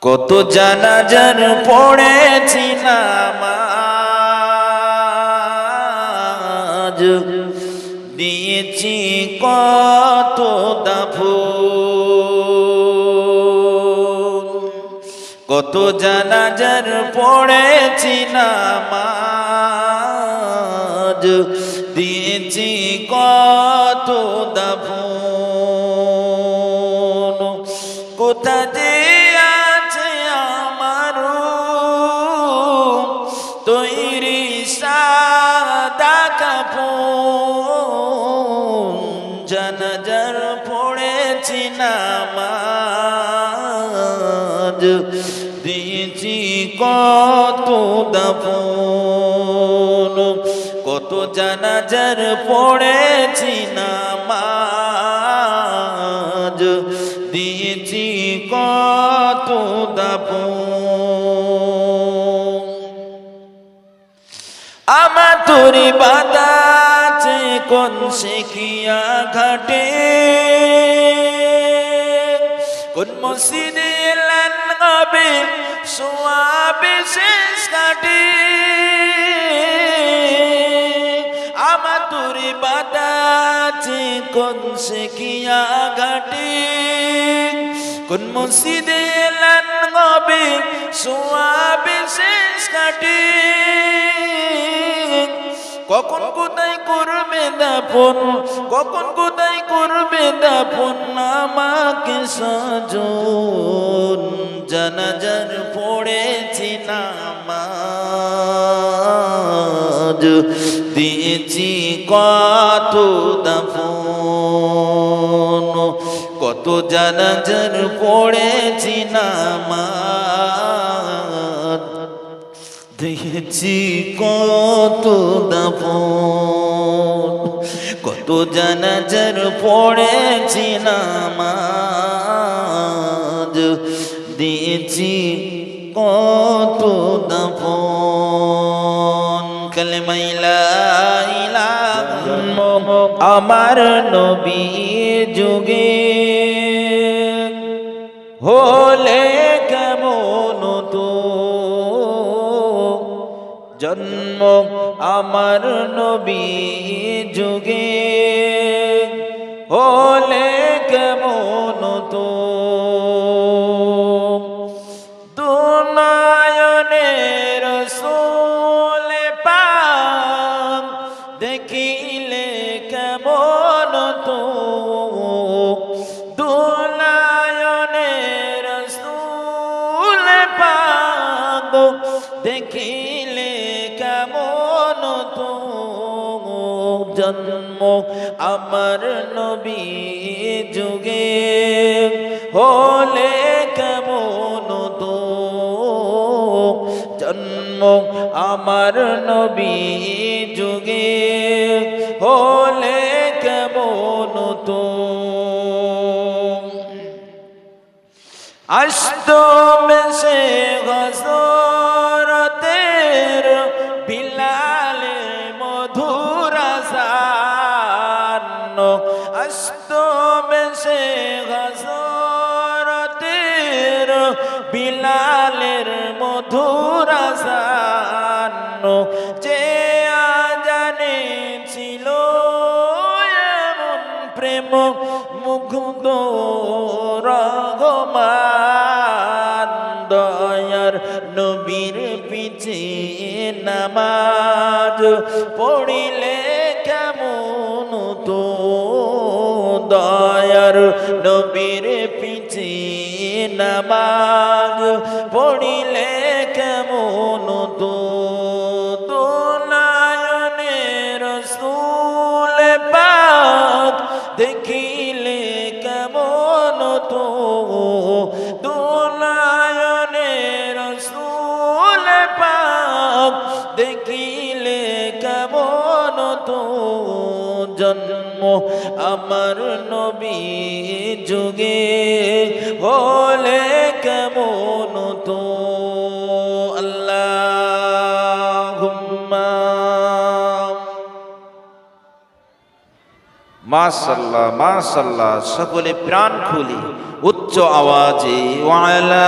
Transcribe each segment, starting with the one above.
কত জানাজার পড়েছি নামাজ, দিয়েছি কত দাফন। কত জানাজার পড়েছি নামাজ, দিয়েছি কত দাফন। কোথা যে আছে আমার তৈরি সাদা কাফন, জানাজার পড়েছি নামাজ, দিয়েছি কত দাফন। কত জানাজার পড়েছি নামাজ, দিয়েছি কত দাফন। আমার তোরি বাদাছে কোন শেখিয়া ঘাটে, কোন মসজিদে এলেন হবে সোয়াবে শেষ ঘাটে। আমার তোরি বাদাছে কোন শেখিয়া ঘাটে, কোন মসজিদে এলেন হবে সোয়াবে শেষ ঘাটে। কখন কোথায় করবে দাফন, কখন কোথায় করবে দাফন আমাকে সাজন। জানাজার পড়েছি নামাজ, দিয়েছি কত দাফন। কত জানাজার পড়েছি নামাজ, দিয়েছি কত দাফন। কত জানাজার পড়েছি নামাজ, দিয়েছি কত দাফন। কালেমা লা ইলাহা ইল্লাল্লাহ আমার নবী যুগে হলে কেমন তো জন্ম, আমার নবী যুগে হলে কেমন তো। দুনয়নে রাসূল পাক দেখিলে কেমন তো। দুনয়নে রাসূল পাক দেখিলে কেমন তো। জন্ম আমার নবী যুগে হলে কেমন তো। জন্ম আমার নবী যুগে হলে কেমন তো। আসতো মেশে গজরতের বিলালে মধুর আযান। আসতো মেশে গজরতের বিলালের মধুর আযান। যে আজানে ছিল এমন প্রেম মুগ্ধ রহমান। দয়ার নবীর পিছে নামাজ পড়িলে কেমন তো। দয়ার নবীর পিছে নামাজ পড়িলে কেমন তো। দুনয়নে রাসূল পাক দেখিলে কেমন তো। দুনয়নে রাসূল পাক দেখিলে কেমন তো। জন্ম আমার নবী যুগে হলে কেমন তো। আল্লাহুম্মা মাশাআল্লাহ মাশাআল্লাহ। সকলে প্রাণ খুলে উচ্চ আওয়াজে ওয়ালা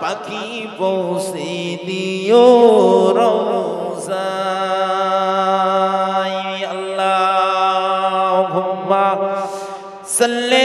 পাখি পৌঁছে দিও রওজায় আল্লাহুম্মা সাল্লি